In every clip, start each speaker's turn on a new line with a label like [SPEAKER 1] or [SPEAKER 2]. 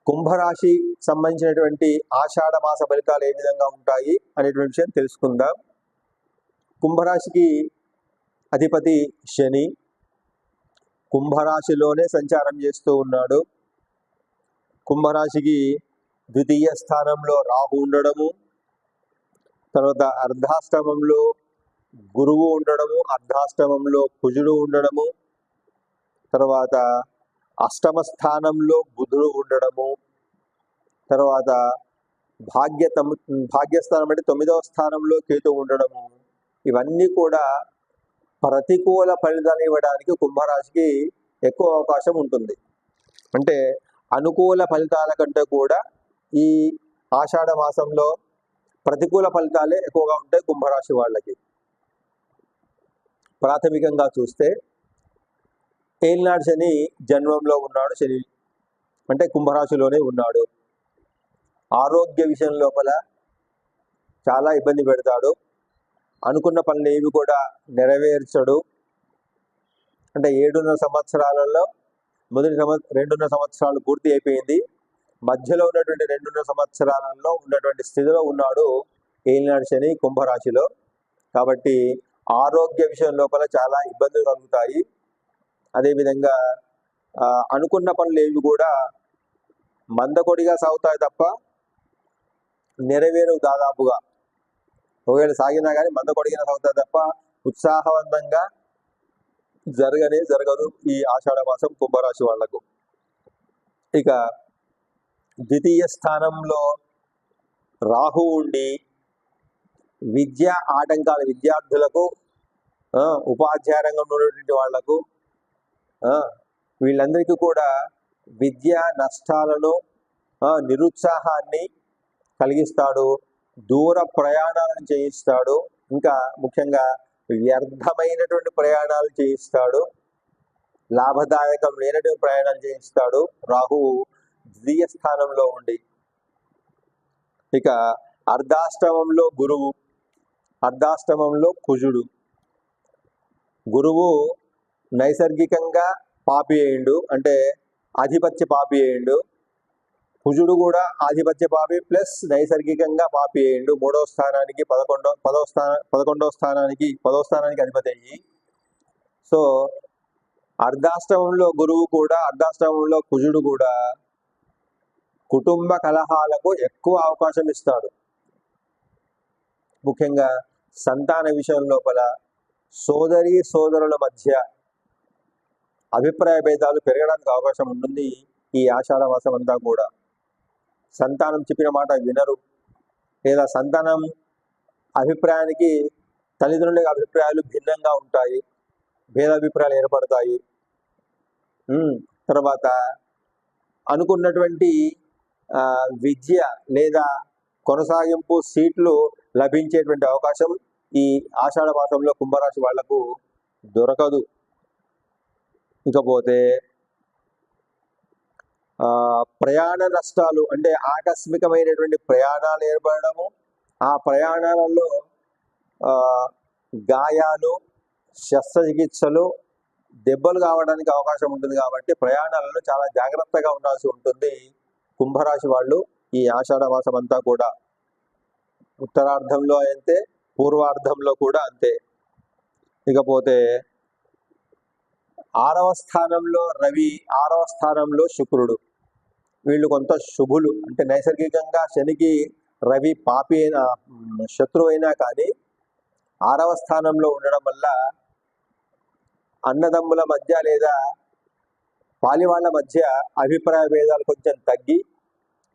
[SPEAKER 1] కుంభరాశి సంబంధించినటువంటి ఆషాఢ మాస ఫలితాలు ఏ విధంగా ఉంటాయి అనేటువంటి విషయం తెలుసుకుందాం. కుంభరాశికి అధిపతి శని కుంభరాశిలోనే సంచారం చేస్తూ ఉన్నాడు. కుంభరాశికి ద్వితీయ స్థానంలో రాహు ఉండడము, తర్వాత అర్ధాష్టమంలో గురువు ఉండడము, అర్ధాష్టమంలో కుజుడు ఉండడము, తర్వాత అష్టమ స్థానంలో బుధుడు ఉండడము, తర్వాత భాగ్యస్థానం అంటే 9వ స్థానంలో కేతు ఉండడము, ఇవన్నీ కూడా ప్రతికూల ఫలితాలు ఇవ్వడానికి కుంభరాశికి ఎక్కువ అవకాశం ఉంటుంది. అంటే అనుకూల ఫలితాల కంటే కూడా ఈ ఆషాఢ మాసంలో ప్రతికూల ఫలితాలే ఎక్కువగా ఉంటాయి కుంభరాశి వాళ్ళకి. ప్రాథమికంగా చూస్తే ఏలినాడు శని జన్మంలో ఉన్నాడు. శని అంటే కుంభరాశిలోనే ఉన్నాడు. ఆరోగ్య విషయం లోపల చాలా ఇబ్బంది పెడతాడు. అనుకున్న పనులు ఏవి కూడా నెరవేర్చడు. అంటే 7.5 సంవత్సరాలలో మొదటి 2.5 సంవత్సరాలు పూర్తి అయిపోయింది. మధ్యలో ఉన్నటువంటి 2.5 సంవత్సరాలలో ఉన్నటువంటి స్థితిలో ఉన్నాడు ఏలినాడు శని కుంభరాశిలో. కాబట్టి ఆరోగ్య విషయం లోపల చాలా ఇబ్బందులు కలుగుతాయి. అదేవిధంగా అనుకున్న పనులు ఏవి కూడా మందకొడిగా సాగుతాయి తప్ప నెరవేరు దాదాపుగా. ఒకవేళ సాగినా కానీ మందకొడిగా సాగుతాయి తప్ప ఉత్సాహవంతంగా జరగదు ఈ ఆషాఢ మాసం కుంభరాశి వాళ్లకు. ఇక ద్వితీయ స్థానంలో రాహు ఉండి విద్యా ఆటంకాలు, విద్యార్థులకు, ఉపాధ్యాయ రంగంలో ఉన్నటువంటి వాళ్లకు, వీళ్ళందరికీ కూడా విద్యా నష్టాలను, నిరుత్సాహాన్ని కలిగిస్తాడు. దూర ప్రయాణాలను చేయిస్తాడు. ఇంకా ముఖ్యంగా వ్యర్థమైనటువంటి ప్రయాణాలు చేయిస్తాడు. లాభదాయకం లేనటువంటి ప్రయాణాలు చేయిస్తాడు రాహువు ద్వితీయ స్థానంలో ఉండి. ఇక అర్ధాష్టమంలో గురువు, అర్ధాష్టమంలో కుజుడు. గురువు నైసర్గికంగా పాపి అయిండు, అంటే ఆధిపత్య పాపి అయిండు. కుజుడు కూడా ఆధిపత్య పాపి ప్లస్ నైసర్గికంగా పాపి అయిండు. 3వ స్థానానికి 11వ స్థానానికి అధిపతి అయ్యి. సో అర్ధాష్టమంలో గురువు కూడా, అర్ధాష్టమంలో కుజుడు కూడా కుటుంబ కలహాలకు ఎక్కువ అవకాశం ఇస్తాడు. ముఖ్యంగా సంతాన విషయం లోపల సోదరుల మధ్య అభిప్రాయ భేదాలు పెరగడానికి అవకాశం ఉంటుంది ఈ ఆషాఢ మాసం అంతా కూడా. సంతానం చెప్పిన మాట వినరు, లేదా సంతానం అభిప్రాయానికి తల్లిదండ్రుల అభిప్రాయాలు భిన్నంగా ఉంటాయి, భేదాభిప్రాయాలు ఏర్పడతాయి. తర్వాత అనుకున్నటువంటి విద్య లేదా కొనసాగింపు సీట్లు లభించేటువంటి అవకాశం ఈ ఆషాఢ మాసంలో కుంభరాశి వాళ్లకు దొరకదు. ఇకపోతే ప్రయాణ నష్టాలు, అంటే ఆకస్మికమైనటువంటి ప్రయాణాలు ఏర్పడము, ఆ ప్రయాణాలలో గాయాలు, శస్త్రచికిత్సలు, దెబ్బలు కావడానికి అవకాశం ఉంటుంది. కాబట్టి ప్రయాణాలలో చాలా జాగ్రత్తగా ఉండాల్సి ఉంటుంది కుంభరాశి వాళ్ళు ఈ ఆషాఢ మాసం అంతా కూడా. ఉత్తరార్ధంలో అంతే, పూర్వార్ధంలో కూడా అంతే. ఇకపోతే 6వ స్థానంలో రవి, 6వ స్థానంలో శుక్రుడు. వీళ్ళు కొంత శుభులు. అంటే నైసర్గికంగా శనికి రవి పాపి అయినా, శత్రువు అయినా కానీ 6వ స్థానంలో ఉండడం వల్ల అన్నదమ్ముల మధ్య లేదా పాలివాళ్ల మధ్య అభిప్రాయ భేదాలు కొంచెం తగ్గి,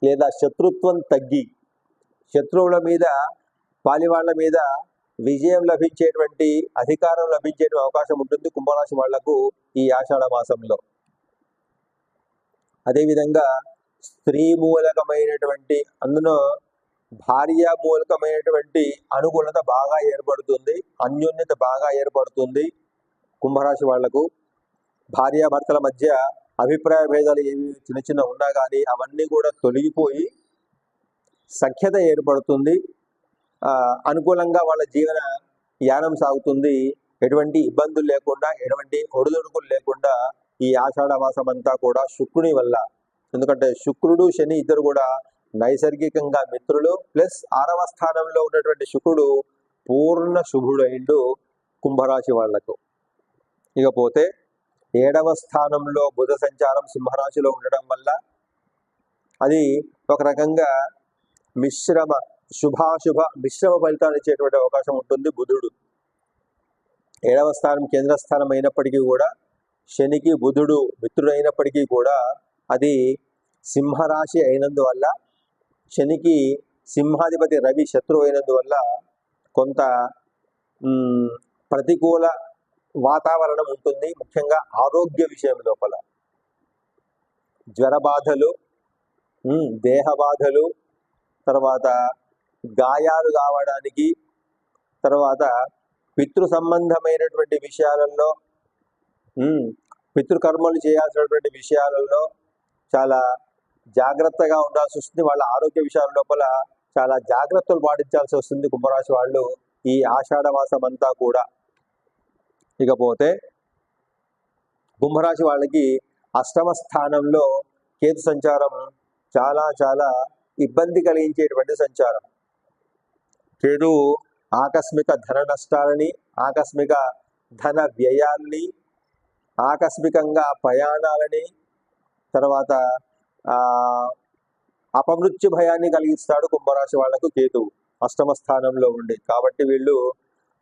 [SPEAKER 1] లేదా శత్రుత్వం తగ్గి, శత్రువుల మీద పాలివాళ్ల మీద విజయం లభించేటువంటి, అధికారం లభించేటువంటి అవకాశం ఉంటుంది కుంభరాశి వాళ్లకు ఈ ఆషాఢ మాసంలో. అదేవిధంగా స్త్రీ మూలకమైనటువంటి, అందులో భార్య మూలకమైనటువంటి అనుకూలత బాగా ఏర్పడుతుంది, అన్యోన్యత బాగా ఏర్పడుతుంది కుంభరాశి వాళ్లకు. భార్యాభర్తల మధ్య అభిప్రాయ భేదాలు ఏవి చిన్న ఉన్నా కానీ అవన్నీ కూడా తొలగిపోయి సఖ్యత ఏర్పడుతుంది. అనుకూలంగా వాళ్ళ జీవన యానం సాగుతుంది. ఎటువంటి ఇబ్బందులు లేకుండా, ఎటువంటి ఒడిదుడుకులు లేకుండా ఈ ఆషాఢ మాసం అంతా కూడా శుక్రుని వల్ల, ఎందుకంటే శుక్రుడు శని ఇద్దరు కూడా నైసర్గికంగా మిత్రులు, ప్లస్ 6వ స్థానంలో ఉన్నటువంటి శుక్రుడు పూర్ణ శుభుడైండు కుంభరాశి వాళ్లకు. ఇకపోతే 7వ స్థానంలో బుధ సంచారం సింహరాశిలో ఉండడం వల్ల అది ఒక రకంగా శుభాశుభ మిశ్రమ ఫలితాలు ఇచ్చేటువంటి అవకాశం ఉంటుంది. బుధుడు 7వ స్థానం కేంద్ర స్థానం అయినప్పటికీ కూడా, శనికి బుధుడు మిత్రుడైనప్పటికీ కూడా అది సింహరాశి అయినందువల్ల, శనికి సింహాధిపతి రవి శత్రువు అయినందువల్ల కొంత ప్రతికూల వాతావరణం ఉంటుంది. ముఖ్యంగా ఆరోగ్య విషయం లోపల జ్వర బాధలు, దేహ బాధలు, తర్వాత గాయాలు కావడానికి, తర్వాత పితృ సంబంధమైనటువంటి విషయాలలో, పితృకర్మలు చేయాల్సినటువంటి విషయాలలో చాలా జాగ్రత్తగా ఉండాల్సి వస్తుంది. వాళ్ళ ఆరోగ్య విషయాల లోపల చాలా జాగ్రత్తలు పాటించాల్సి వస్తుంది కుంభరాశి వాళ్ళు ఈ ఆషాఢ మాసం అంతా కూడా. ఇకపోతే కుంభరాశి వాళ్ళకి 8వ స్థానంలో కేతు సంచారం చాలా చాలా ఇబ్బంది కలిగించేటువంటి సంచారం. కేతు ఆకస్మిక ధన నష్టాలని, ఆకస్మిక ధన వ్యయాల్ని, ఆకస్మికంగా ప్రయాణాలని, తర్వాత అపమృత్యు భయాన్ని కలిగిస్తాడు కుంభరాశి వాళ్లకు కేతువు 8వ స్థానంలో ఉండి. కాబట్టి వీళ్ళు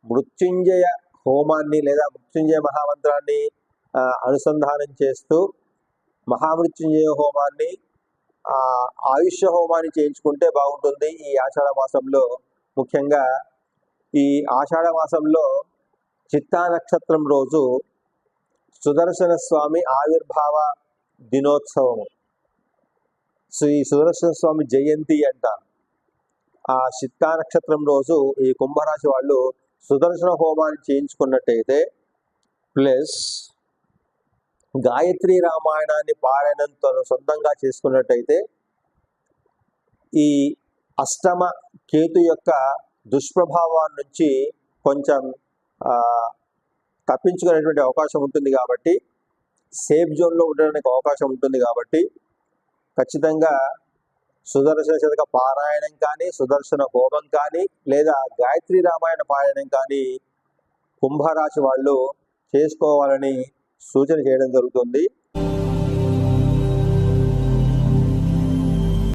[SPEAKER 1] మృత్యుంజయ హోమాన్ని లేదా మృత్యుంజయ మహామంత్రాన్ని అనుసంధానం చేస్తూ మహామృత్యుంజయ హోమాన్ని, ఆయుష్య హోమాన్ని చేయించుకుంటే బాగుంటుంది ఈ ఆషాఢ మాసంలో. ముఖ్యంగా ఈ ఆషాఢ మాసంలో చిత్తా నక్షత్రం రోజు సుదర్శన స్వామి ఆవిర్భావ దినోత్సవం, శ్రీ సుదర్శన స్వామి జయంతి అంట. ఆ చిత్తా నక్షత్రం రోజు ఈ కుంభరాశి వాళ్ళు సుదర్శన హోమాన్ని చేయించుకున్నట్టయితే, ప్లస్ గాయత్రి రామాయణాన్ని పారాయణంతో సొంతంగా చేసుకున్నట్టయితే, ఈ అష్టమ కేతు యొక్క దుష్ప్రభావాల నుంచి కొంచెం తప్పించుకునేటువంటి అవకాశం ఉంటుంది. కాబట్టి సేఫ్ జోన్లో ఉండడానికి అవకాశం ఉంటుంది. కాబట్టి ఖచ్చితంగా సుదర్శన శతక పారాయణం కానీ, సుదర్శన హోమం కానీ, లేదా గాయత్రి రామాయణ పారాయణం కానీ కుంభరాశి వాళ్ళు చేసుకోవాలని సూచన చేయడం జరుగుతుంది.